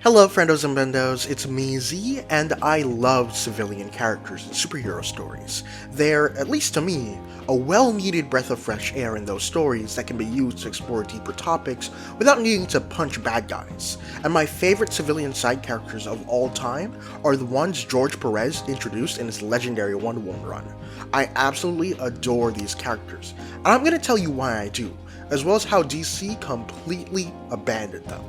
Hello, friendos and bendos, it's me, Z, and I love civilian characters in superhero stories. They're, at least to me, a well-needed breath of fresh air in those stories that can be used to explore deeper topics without needing to punch bad guys. And my favorite civilian side characters of all time are the ones George Perez introduced in his legendary Wonder Woman run. I absolutely adore these characters, and I'm gonna tell you why I do, as well as how DC completely abandoned them.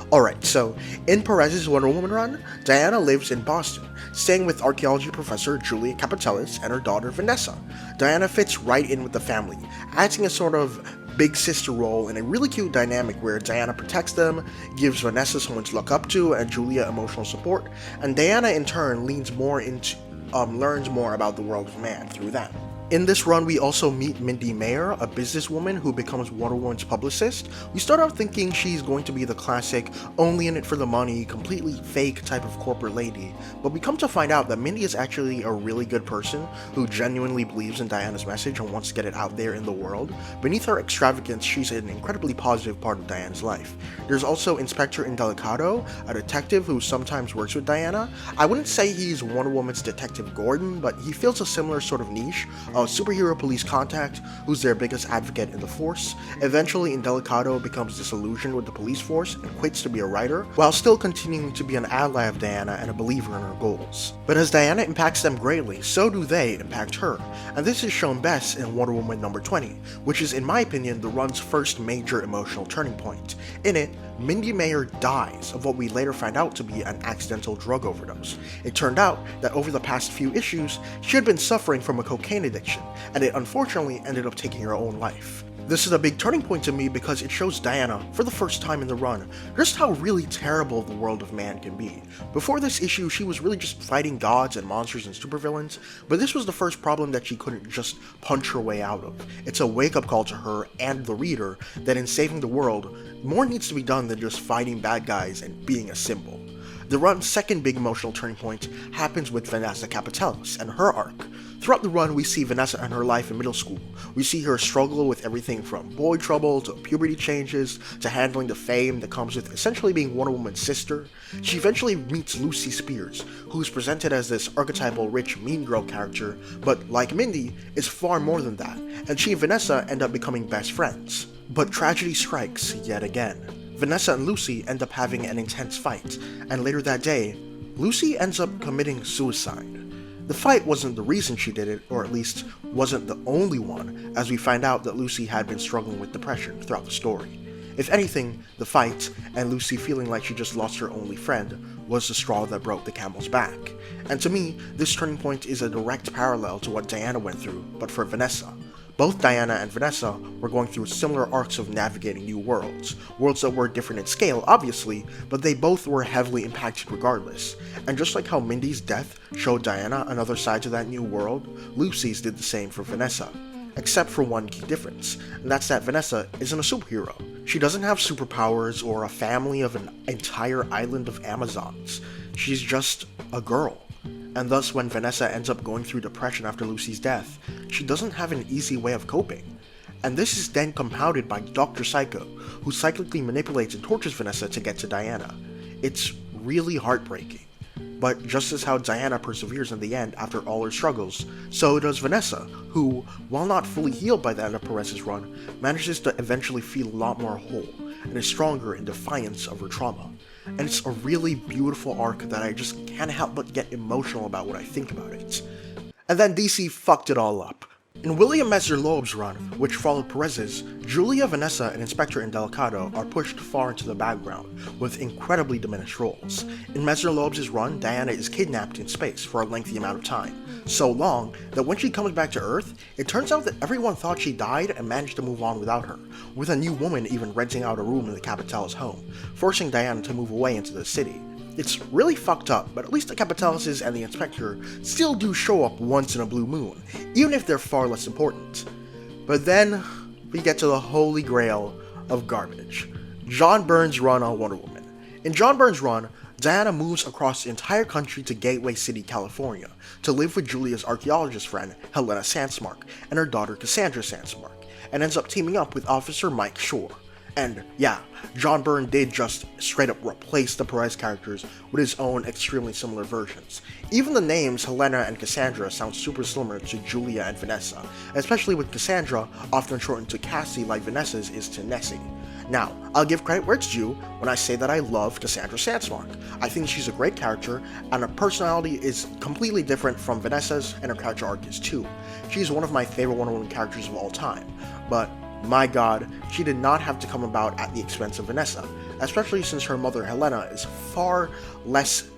Alright, so in Perez's Wonder Woman run, Diana lives in Boston, staying with archaeology professor Julia Capitellis and her daughter Vanessa. Diana fits right in with the family, acting a sort of big sister role in a really cute dynamic where Diana protects them, gives Vanessa someone to look up to, and Julia emotional support, and Diana in turn leans more into learns more about the world of man through them. In this run, we also meet Mindy Mayer, a businesswoman who becomes Wonder Woman's publicist. We start out thinking she's going to be the classic, only in it for the money, completely fake type of corporate lady, but we come to find out that Mindy is actually a really good person who genuinely believes in Diana's message and wants to get it out there in the world. Beneath her extravagance, she's an incredibly positive part of Diana's life. There's also Inspector Indelicato, a detective who sometimes works with Diana. I wouldn't say he's Wonder Woman's Detective Gordon, but he fills a similar sort of niche, a superhero police contact who's their biggest advocate in the force. Eventually, Indelicato becomes disillusioned with the police force and quits to be a writer, while still continuing to be an ally of Diana and a believer in her goals. But as Diana impacts them greatly, so do they impact her, and this is shown best in Wonder Woman number 20, which is in my opinion the run's first major emotional turning point. In it, Mindy Mayer dies of what we later find out to be an accidental drug overdose. It turned out that over the past few issues, she had been suffering from a cocaine addiction, and it unfortunately ended up taking her own life. This is a big turning point to me because it shows Diana, for the first time in the run, just how really terrible the world of man can be. Before this issue, she was really just fighting gods and monsters and supervillains, but this was the first problem that she couldn't just punch her way out of. It's a wake-up call to her and the reader that in saving the world, more needs to be done than just fighting bad guys and being a symbol. The run's second big emotional turning point happens with Vanessa Capitellis and her arc. Throughout the run, we see Vanessa and her life in middle school. We see her struggle with everything from boy trouble to puberty changes to handling the fame that comes with essentially being Wonder Woman's sister. She eventually meets Lucy Spears, who's presented as this archetypal rich mean girl character, but like Mindy, is far more than that, and she and Vanessa end up becoming best friends. But tragedy strikes yet again. Vanessa and Lucy end up having an intense fight, and later that day, Lucy ends up committing suicide. The fight wasn't the reason she did it, or at least wasn't the only one, as we find out that Lucy had been struggling with depression throughout the story. If anything, the fight, and Lucy feeling like she just lost her only friend, was the straw that broke the camel's back. And to me, this turning point is a direct parallel to what Diana went through, but for Vanessa. Both Diana and Vanessa were going through similar arcs of navigating new worlds that were different in scale, obviously, but they both were heavily impacted regardless. And just like how Mindy's death showed Diana another side to that new world, Lucy's did the same for Vanessa. Except for one key difference, and that's that Vanessa isn't a superhero. She doesn't have superpowers or a family of an entire island of Amazons. She's just a girl. And thus when Vanessa ends up going through depression after Lucy's death, she doesn't have an easy way of coping. And this is then compounded by Dr. Psycho, who cyclically manipulates and tortures Vanessa to get to Diana. It's really heartbreaking. But just as how Diana perseveres in the end after all her struggles, so does Vanessa, who, while not fully healed by the end of Perez's run, manages to eventually feel a lot more whole, and is stronger in defiance of her trauma. And it's a really beautiful arc that I just can't help but get emotional about when I think about it. And then DC fucked it all up. In William Messer-Loeb's run, which followed Perez's, Julia, Vanessa, and Inspector Indelicato are pushed far into the background, with incredibly diminished roles. In Messer-Loeb's run, Diana is kidnapped in space for a lengthy amount of time, so long that when she comes back to Earth, it turns out that everyone thought she died and managed to move on without her, with a new woman even renting out a room in the Capitellis' home, forcing Diana to move away into the city. It's really fucked up, but at least the Capitellises and the Inspector still do show up once in a blue moon, even if they're far less important. But then, we get to the holy grail of garbage. John Byrne's run on Wonder Woman. In John Byrne's run, Diana moves across the entire country to Gateway City, California, to live with Julia's archaeologist friend, Helena Sandsmark, and her daughter Cassandra Sandsmark, and ends up teaming up with Officer Mike Shore. And yeah, John Byrne did just straight up replace the Perez characters with his own extremely similar versions. Even the names Helena and Cassandra sound super similar to Julia and Vanessa, especially with Cassandra, often shortened to Cassie like Vanessa's is to Nessie. Now, I'll give credit where it's due when I say that I love Cassandra Sandsmark. I think she's a great character, and her personality is completely different from Vanessa's, and her character arc is too. She's one of my favorite Wonder Woman characters of all time, but my god, she did not have to come about at the expense of Vanessa, especially since her mother Helena is far less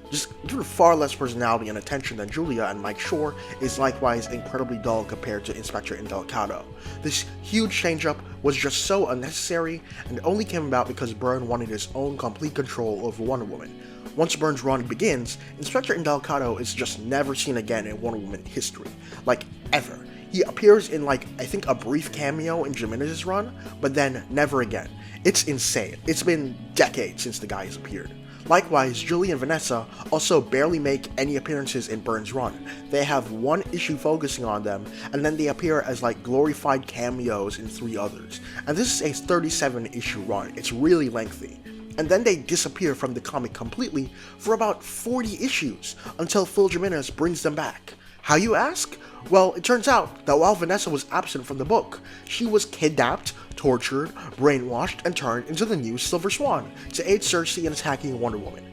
personality and attention than Julia, and Mike Shore is likewise incredibly dull compared to Inspector Indelicato. This huge changeup was just so unnecessary, and only came about because Byrne wanted his own complete control over Wonder Woman. Once Byrne's run begins, Inspector Indelicato is just never seen again in Wonder Woman history. Like, ever. He appears in, I think a brief cameo in Jimenez's run, but then never again. It's insane. It's been decades since the guy has appeared. Likewise, Julie and Vanessa also barely make any appearances in Byrne's run. They have one issue focusing on them, and then they appear as glorified cameos in 3 others. And this is a 37-issue run. It's really lengthy. And then they disappear from the comic completely for about 40 issues, until Phil Jimenez brings them back. How, you ask? Well, it turns out that while Vanessa was absent from the book, she was kidnapped, tortured, brainwashed, and turned into the new Silver Swan to aid Cersei in attacking Wonder Woman.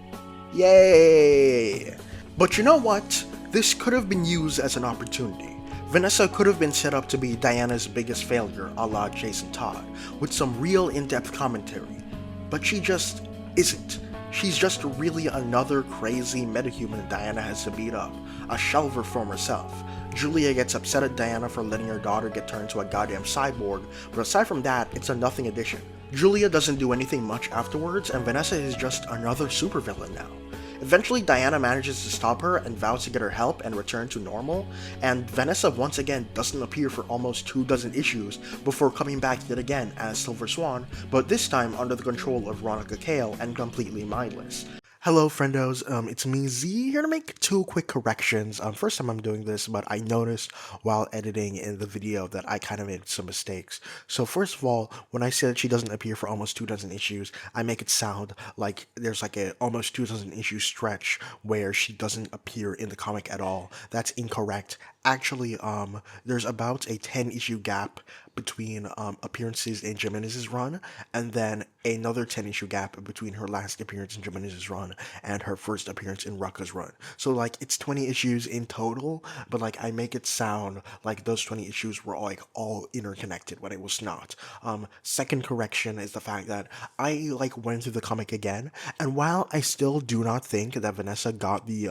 Yay! But you know what? This could have been used as an opportunity. Vanessa could have been set up to be Diana's biggest failure, a la Jason Todd, with some real in-depth commentary. But she just isn't. She's just really another crazy metahuman Diana has to beat up, a shell of her former self. Julia gets upset at Diana for letting her daughter get turned into a goddamn cyborg, but aside from that, it's a nothing addition. Julia doesn't do anything much afterwards, and Vanessa is just another supervillain now. Eventually, Diana manages to stop her and vows to get her help and return to normal, and Vanessa once again doesn't appear for almost 24 issues before coming back yet again as Silver Swan, but this time under the control of Veronica Cale and completely mindless. Hello friendos, it's me Z here to make 2 quick corrections. First time I'm doing this, but I noticed while editing in the video that I kind of made some mistakes. So first of all, when I say that she doesn't appear for almost 24 issues, I make it sound like there's a almost 24 issue stretch where she doesn't appear in the comic at all. That's incorrect. Actually, there's about a 10-issue gap between appearances in Jimenez's run, and then another 10-issue gap between her last appearance in Jimenez's run and her first appearance in Rucka's run. So it's 20 issues in total, but I make it sound like those 20 issues were all interconnected when it was not. Second correction is the fact that I went through the comic again, and while I still do not think that Vanessa got the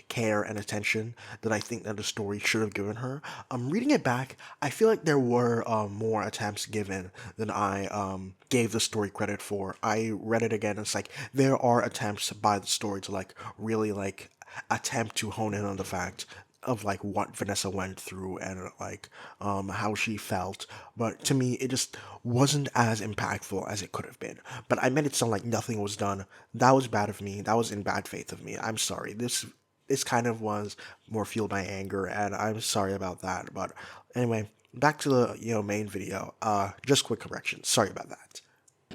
care and attention that I think that the story should have given her, reading it back, I feel like there were more attempts given than I gave the story credit for. I read it again, and it's there are attempts by the story to really attempt to hone in on the fact of what Vanessa went through and how she felt, but to me it just wasn't as impactful as it could have been. But I made it sound like nothing was done. That was bad of me. That was in bad faith of me. I'm sorry. This kind of was more fueled by anger, and I'm sorry about that. But anyway, back to the main video. Just quick corrections. Sorry about that.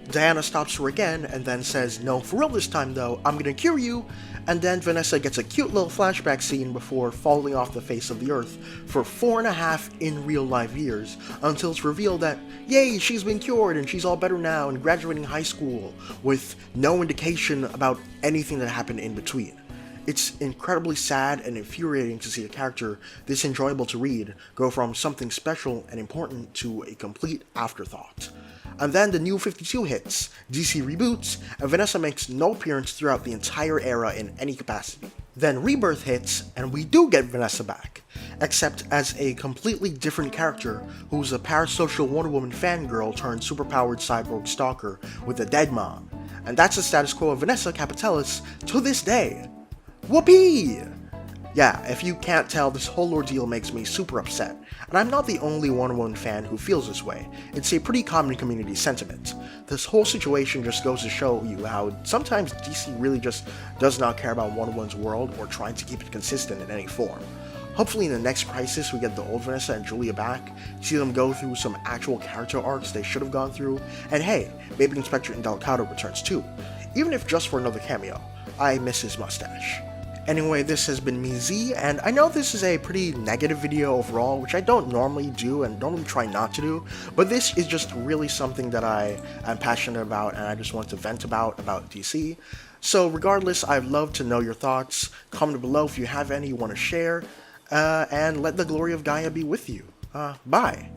Diana stops her again and then says, "No, for real this time though, I'm gonna cure you," and then Vanessa gets a cute little flashback scene before falling off the face of the earth for 4.5 in real life years, until it's revealed that, yay, she's been cured and she's all better now and graduating high school, with no indication about anything that happened in between. It's incredibly sad and infuriating to see a character this enjoyable to read go from something special and important to a complete afterthought. And then the New 52 hits, DC reboots, and Vanessa makes no appearance throughout the entire era in any capacity. Then Rebirth hits, and we do get Vanessa back, except as a completely different character who's a parasocial Wonder Woman fangirl turned superpowered cyborg stalker with a dead mom. And that's the status quo of Vanessa Capitalis to this day. Whoopee! Yeah, if you can't tell, this whole ordeal makes me super upset, and I'm not the only Wonder Woman fan who feels this way. It's a pretty common community sentiment. This whole situation just goes to show you how sometimes DC really just does not care about Wonder Woman's world or trying to keep it consistent in any form. Hopefully in the next Crisis we get the old Vanessa and Julia back, see them go through some actual character arcs they should have gone through, and hey, maybe Inspector Indelicado returns too, even if just for another cameo. I miss his mustache. Anyway, this has been me, Z, and I know this is a pretty negative video overall, which I don't normally do and normally try not to do, but this is just really something that I am passionate about and I just want to vent about DC. So regardless, I'd love to know your thoughts. Comment below if you have any you want to share, and let the glory of Gaia be with you. Bye.